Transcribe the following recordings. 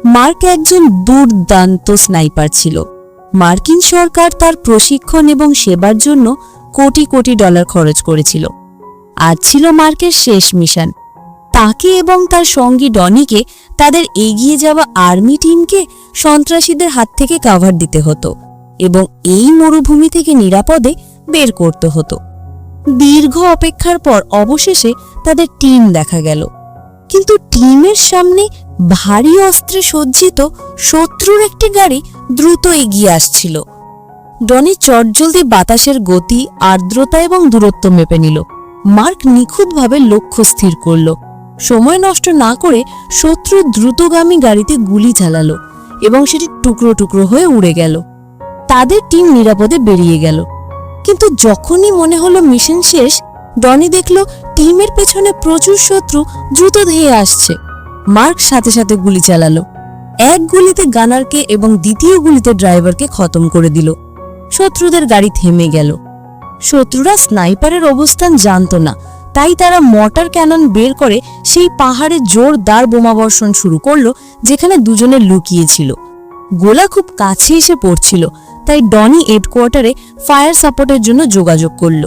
Mark একজন দুর্দান্ত sniper ছিল। মার্কিন সরকার তার প্রশিক্ষণ এবং সেবার জন্য কোটি কোটি ডলার খরচ করেছিল। আজ ছিল মার্কের শেষ মিশন। তাকে এবং তার সঙ্গী ডনিকে তাদের এগিয়ে যাওয়া আর্মি টিমকে সন্ত্রাসীদের হাত থেকে কাভার দিতে হতো এবং এই মরুভূমি থেকে নিরাপদে বের করতে হতো। দীর্ঘ অপেক্ষার পর অবশেষে তাদের টিম দেখা গেল, কিন্তু টিমের সামনে ভারী অস্ত্রে সজ্জিত শত্রুর একটি গাড়ি দ্রুত এগিয়ে আসছিল। ডনি চটজলদি বাতাসের গতি, আর্দ্রতা এবং দূরত্ব মেপে নিল। মার্ক নিখুঁতভাবে লক্ষ্য স্থির করল। সময় নষ্ট না করে শত্রুর দ্রুতগামী গাড়িতে গুলি চালালো এবং সেটি টুকরো টুকরো হয়ে উড়ে গেল। তাদের টিম নিরাপদে বেরিয়ে গেল। কিন্তু যখনই মনে হলো মিশন শেষ, ডনি দেখল টিমের পেছনে প্রচুর শত্রু দ্রুত ধেয়ে আসছে। মার্ক সাথে সাথে গুলি চালালো। এক গুলিতে গানারকে এবং দ্বিতীয় গুলিতে ড্রাইভারকে খতম করে দিল। শত্রুদের গাড়ি থেমে গেল। শত্রুরা স্নাইপারের অবস্থান জানত না, তাই তারা মর্টার ক্যানন বের করে সেই পাহাড়ে জোরদার বোমাবর্ষণ শুরু করলো যেখানে দুজনে লুকিয়েছিল। গোলা খুব কাছে এসে পড়ছিল, তাই ডনি হেডকোয়ার্টারে ফায়ার সাপোর্টের জন্য যোগাযোগ করল।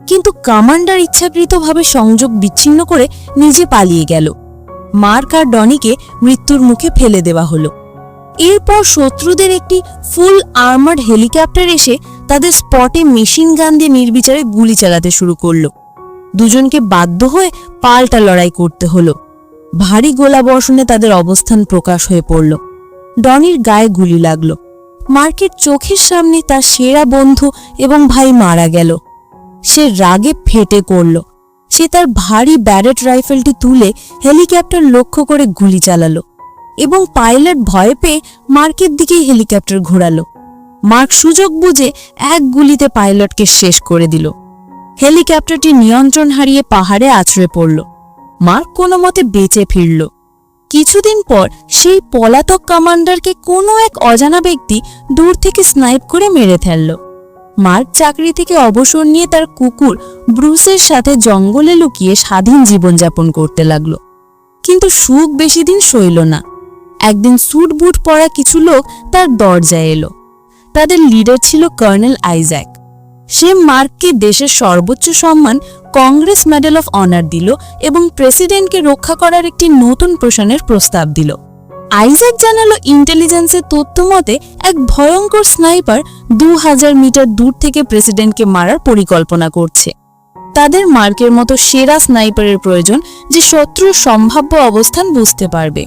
কিন্তু কমান্ডার ইচ্ছাকৃতভাবে সংযোগ বিচ্ছিন্ন করে নিজে পালিয়ে গেল। মার্ক আর ডনিকে মৃত্যুর মুখে ফেলে দেওয়া হলো। এরপর শত্রুদের একটি ফুল আর্মার্ড হেলিকপ্টার এসে তাদের স্পটে মেশিন গান দিয়ে নির্বিচারে গুলি চালাতে শুরু করল। দুজনকে বাধ্য হয়ে পাল্টা লড়াই করতে হলো। ভারী গোলাবর্ষণে তাদের অবস্থান প্রকাশ হয়ে পড়ল। ডনির গায়ে গুলি লাগল। মার্কের চোখের সামনে তার সেরা বন্ধু এবং ভাই মারা গেল। সে রাগে ফেটে পড়ল। সে তার ভারী ব্যারেট রাইফেলটি তুলে হেলিকপ্টার লক্ষ্য করে গুলি চালালো এবং পাইলট ভয় পেয়ে মার্কের দিকেই হেলিকপ্টার ঘোরালো। মার্ক সুযোগ বুঝে এক গুলিতে পাইলটকে শেষ করে দিল। হেলিকপ্টারটি নিয়ন্ত্রণ হারিয়ে পাহাড়ে আছড়ে পড়ল। মার্ক কোনো মতে বেঁচে ফিরল। কিছুদিন পর সেই পলাতক কমান্ডারকে কোনো এক অজানা ব্যক্তি দূর থেকে স্নাইপ করে মেরে ফেলল। মার্ক চাকরি থেকে অবসর নিয়ে তার কুকুর ব্রুসের সাথে জঙ্গলে লুকিয়ে স্বাধীন জীবনযাপন করতে লাগল। কিন্তু সুখ বেশি দিন সইল না। একদিন স্যুট বুট পরা কিছু লোক তার দরজায় এলো। তাদের লিডার ছিল কর্নেল আইজ্যাক। সে মার্ককে দেশের সর্বোচ্চ সম্মান কংগ্রেস মেডেল অফ অনার দিল এবং প্রেসিডেন্টকে রক্ষা করার একটি নতুন প্রশ্নের প্রস্তাব দিল। আইজ্যাক জানালো ইন্টেলিজেন্সের তথ্য মতে এক ভয়ঙ্কর স্নাইপার 2000 মিটার দূর থেকে প্রেসিডেন্টকে মারার পরিকল্পনা করছে। তাদের মার্কের মতো সেরা স্নাইপারের প্রয়োজন যে শত্রুর সম্ভাব্য অবস্থান বুঝতে পারবে।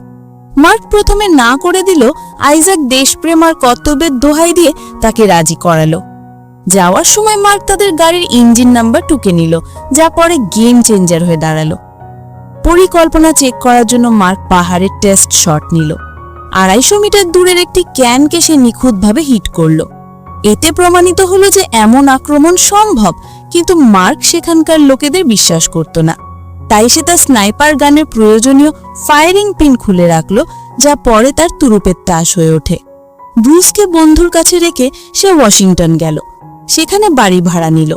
মার্ক প্রথমে না করে দিল। আইজ্যাক দেশপ্রেম আর কর্তব্যের দোহাই দিয়ে তাকে রাজি করালো। যাওয়ার সময় মার্ক তাদের গাড়ির ইঞ্জিন নাম্বার টুকে নিল, যা পরে গেম চেঞ্জার হয়ে দাঁড়ালো। পরিকল্পনা চেক করার জন্য মার্ক পাহাড়ের টেস্ট শট নিল। 250 মিটার দূরের একটি ক্যানকে সে নিখুঁতভাবে হিট করল। এতে প্রমাণিত হলো যে এমন আক্রমণ সম্ভব, কিন্তু মার্ক সেখানকার লোকেদের বিশ্বাস করত না। তাই সে তার স্নাইপার গানের প্রয়োজনীয় ফায়ারিং পিন খুলে রাখল, যা পরে তার তুরুপের তাস হয়ে ওঠে। ব্রুসকে বন্ধুর কাছে রেখে সে ওয়াশিংটন গেল। সেখানে বাড়ি ভাড়া নিল।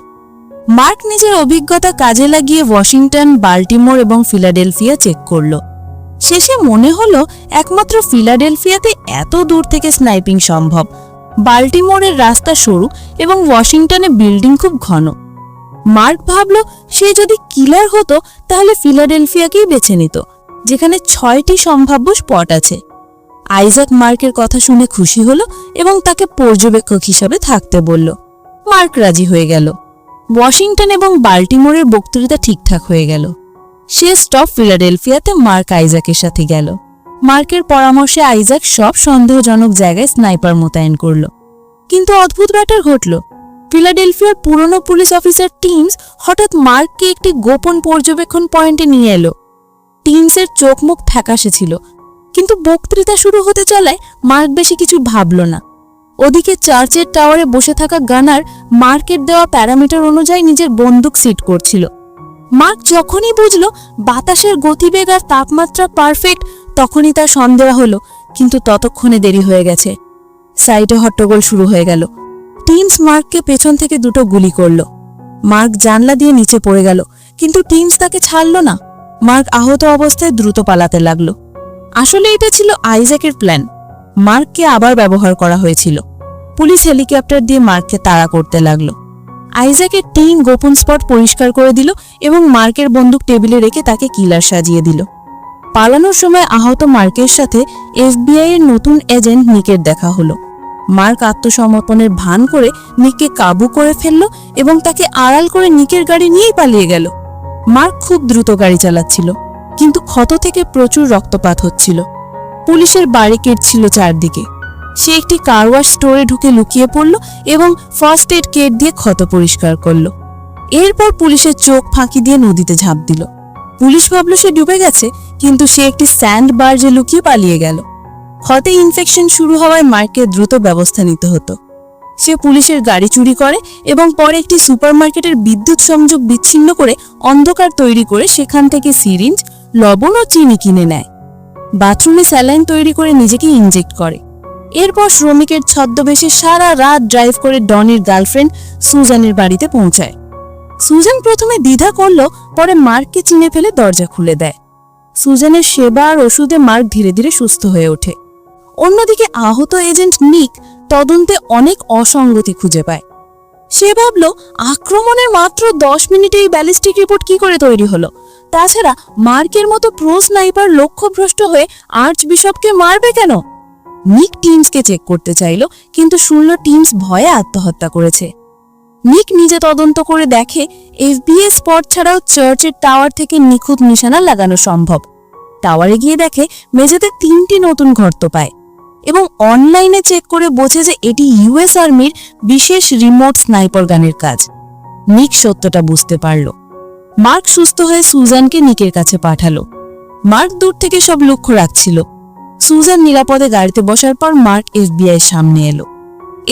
মার্ক নিজের অভিজ্ঞতা কাজে লাগিয়ে ওয়াশিংটন, বাল্টিমোর এবং ফিলাডেলফিয়া চেক করল। শেষে মনে হলো একমাত্র ফিলাডেলফিয়াতে এত দূর থেকে স্নাইপিং সম্ভব। বাল্টিমোরের রাস্তা সরু এবং ওয়াশিংটনে বিল্ডিং খুব ঘন। মার্ক ভাবল সে যদি কিলার হতো তাহলে ফিলাডেলফিয়াকেই বেছে নিত, যেখানে 6টি সম্ভাব্য স্পট আছে। আইজ্যাক মার্কের কথা শুনে খুশি হলো এবং তাকে পর্যবেক্ষক হিসাবে থাকতে বলল। মার্ক রাজি হয়ে গেল। ওয়াশিংটন এবং বাল্টিমোরের বক্তৃতা ঠিকঠাক হয়ে গেল। সে স্টপ ফিলাডেলফিয়াতে মার্ক আইজ্যাকের সাথে গেল। মার্কের পরামর্শে আইজ্যাক সব সন্দেহজনক জায়গায় স্নাইপার মোতায়েন করল। কিন্তু অদ্ভুত ব্যাপার ঘটল। ফিলাডেলফিয়ার পুরনো পুলিশ অফিসার টিমস হঠাৎ মার্ককে একটি গোপন পর্যবেক্ষণ পয়েন্টে নিয়ে এলো। টিমসের চোখ মুখ ফ্যাকাশে ছিল, কিন্তু বক্তৃতা শুরু হতে চলায় মার্ক বেশি কিছু ভাবল না। ওদিকে চার্চের টাওয়ারে বসে থাকা গানার মার্কের দেওয়া প্যারামিটার অনুযায়ী নিজের বন্দুক সিট করছিল। মার্ক যখনই বুঝল বাতাসের গতিবেগ আর তাপমাত্রা পারফেক্ট, তখনই তার সন্দেহ হলো, কিন্তু ততক্ষণে দেরি হয়ে গেছে। সাইডে হট্টগোল শুরু হয়ে গেল। টিমস মার্ককে পেছন থেকে দুটো গুলি করল। মার্ক জানলা দিয়ে নিচে পড়ে গেল, কিন্তু টিমস তাকে ছাড়ল না। মার্ক আহত অবস্থায় দ্রুত পালাতে লাগলো। আসলে এটা ছিল আইজ্যাকের প্ল্যান। মার্ককে আবার ব্যবহার করা হয়েছিল। পুলিশ হেলিকপ্টার দিয়ে মার্ককে তাড়া করতে লাগলো। আইজ্যাকের টিম গোপন স্পট পরিষ্কার করে দিল এবং মার্কের বন্দুক টেবিলে রেখে তাকে কিলার সাজিয়ে দিল। পালানোর সময় আহত মার্কের সাথে এফবিআই এর নতুন এজেন্ট নিকের দেখা হলো। মার্ক আত্মসমর্পণের ভান করে নিককে কাবু করে ফেলল এবং তাকে আড়াল করে নিকের গাড়ি নিয়েই পালিয়ে গেল। মার্ক খুব দ্রুত গাড়ি চালাচ্ছিল, কিন্তু ক্ষত থেকে প্রচুর রক্তপাত হচ্ছিল। পুলিশের ব্যারিকেড ছিল চারদিকে। সে একটি কার ওয়াশ স্টোরে ঢুকে লুকিয়ে পড়ল এবং ফার্স্ট এড কিট দিয়ে ক্ষত পরিষ্কার করল। এরপর পুলিশের চোখ ফাঁকি দিয়ে নদীতে ঝাঁপ দিল। পুলিশ ভাবল সে ডুবে গেছে, কিন্তু সে একটি স্যান্ড বার্জে লুকিয়ে পালিয়ে গেল। ক্ষতে ইনফেকশন শুরু হওয়ায় মার্ককে দ্রুত ব্যবস্থা নিতে হতো। সে পুলিশের গাড়ি চুরি করে এবং পরে একটি সুপারমার্কেটের বিদ্যুৎ সংযোগ বিচ্ছিন্ন করে অন্ধকার তৈরি করে সেখান থেকে সিরিঞ্জ, লবণ ও চিনি কিনে নেয়। বাথরুমে স্যালাইন তৈরি করে নিজেকে ইনজেক্ট করে। এরপর শ্রমিকের ছদ্মবেশে সারা রাত ড্রাইভ করে ডনির গার্লফ্রেন্ড সুজানের বাড়িতে পৌঁছায়। সুজান প্রথমে দ্বিধা করল, পরে মার্ককে চিনে ফেলে দরজা খুলে দেয়। সুজানের সেবা আর ওষুধে মার্ক ধীরে ধীরে সুস্থ হয়ে ওঠে। অন্যদিকে আহত এজেন্ট নিক তদন্তে অনেক অসঙ্গতি খুঁজে পায়। সে ভাবল, আক্রমণের মাত্র 10 মিনিটেই ব্যালিস্টিক রিপোর্ট কি করে তৈরি হলো? তাছাড়া মার্কের মতো প্রো স্নাইপার লক্ষ্যভ্রষ্ট হয়ে আর্চ বিশপকে মারবে কেন? নিক টিমসকে চেক করতে চাইল, কিন্তু শুনল টিমস ভয়ে আত্মহত্যা করেছে। নিক নিজে তদন্ত করে দেখে এফবিআই স্পট ছাড়াও চার্চের টাওয়ার থেকে নিখুঁত নিশানা লাগানো সম্ভব। টাওয়ারে গিয়ে দেখে মেঝেতে 3টি নতুন গর্ত পায় এবং অনলাইনে চেক করে বোঝে যে এটি ইউএস আর্মির বিশেষ রিমোট স্নাইপার গানের কাজ। নিক সত্যটা বুঝতে পারল। মার্ক সুস্থ হয়ে সুজানকে নিকের কাছে পাঠালো। মার্ক দূর থেকে সব লক্ষ্য রাখছিল। সুজান নিরাপদে গাড়িতে বসার পর মার্ক এফবিআই সামনে এলো।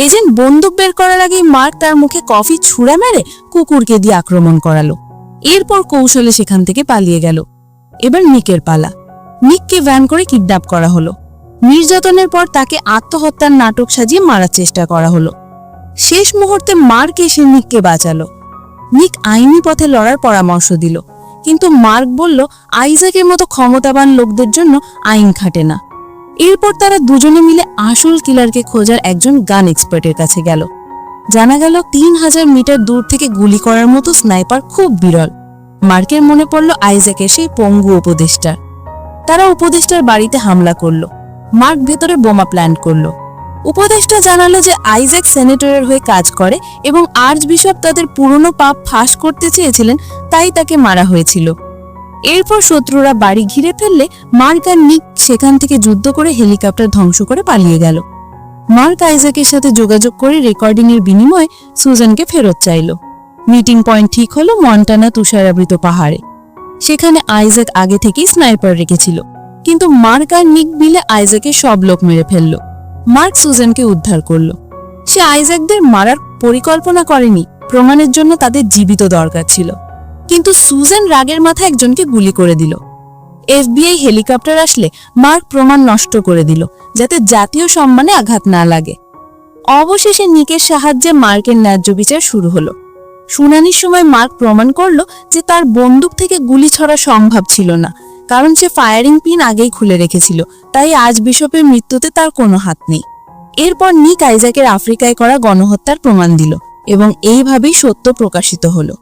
এজেন্ট বন্দুক বের করার আগেই মার্ক তার মুখে কফি ছুঁড়ে মেরে কুকুরকে দিয়ে আক্রমণ করালো। এরপর কৌশলে সেখান থেকে পালিয়ে গেল। এবার নিকের পালা। নিককে ভ্যান করে কিডন্যাপ করা হলো। নির্যাতনের পর তাকে আত্মহত্যার নাটক সাজিয়ে মারার চেষ্টা করা হলো। শেষ মুহূর্তে মার্ক এসে নিককে বাঁচালো। নিক আইনি পথে লড়ার পরামর্শ দিল, কিন্তু মার্ক বলল আইজ্যাকের মতো ক্ষমতাবান লোকদের জন্য আইন খাটে না। এরপর তারা দুজনে মিলে আসল কিলারকে খোঁজার একজন গান এক্সপার্টের কাছে গেল। জানা গেল 3000 মিটার দূর থেকে গুলি করার মতো স্নাইপার খুব বিরল। মার্কের মনে পড়ল আইজ্যাকের সেই পঙ্গু উপদেষ্টার। তারা উপদেষ্টার বাড়িতে হামলা করল। মার্ক ভেতরে বোমা প্ল্যান করল। উপদেষ্টা জানালো যে আইজ্যাক সেনেটরের হয়ে কাজ করে এবং আর্চ বিশপ তাদের পুরনো পাপ ফাঁস করতে চেয়েছিলেন, তাই তাকে মারা হয়েছিল। এরপর শত্রুরা বাড়ি ঘিরে ফেললে মার্ক আর নিক সেখান থেকে যুদ্ধ করে হেলিকপ্টার ধ্বংস করে পালিয়ে গেল। মার্ক আইজ্যাকের সাথে যোগাযোগ করে রেকর্ডিং এর বিনিময়ে সুজানকে ফেরত চাইল। মিটিং পয়েন্ট ঠিক হলো মন্টানা তুষারাবৃত পাহাড়ে। সেখানে আইজ্যাক আগে থেকেই স্নাইপার রেখেছিল, কিন্তু মার্ক আর নিক মিলে আইজ্যাকের সব লোক মেরে ফেলল। মার্ক সুজানকে উদ্ধার করল। সে আইজ্যাকদের মারার পরিকল্পনা করেনি, প্রমাণের জন্য তাদের জীবিত দরকার ছিল। কিন্তু সুজান রাগের মাথায় একজনকে গুলি করে দিল। এফবিআই হেলিকপ্টার আসলে মার্ক প্রমাণ নষ্ট করে দিল, যাতে জাতীয় সম্মানে আঘাত না লাগে। অবশেষে নিকের সাহায্যে মার্কের ন্যায্য বিচার শুরু হলো। শুনানির সময় মার্ক প্রমাণ করল যে তার বন্দুক থেকে গুলি ছড়া সম্ভব ছিল না, কারণ সে ফায়ারিং পিন আগেই খুলে রেখেছিল, তাই আর্চ বিশপের মৃত্যুতে তার কোনো হাত নেই। এরপর নিক আইজ্যাকের আফ্রিকায় করা গণহত্যার প্রমাণ দিল এবং এইভাবেই সত্য প্রকাশিত হলো।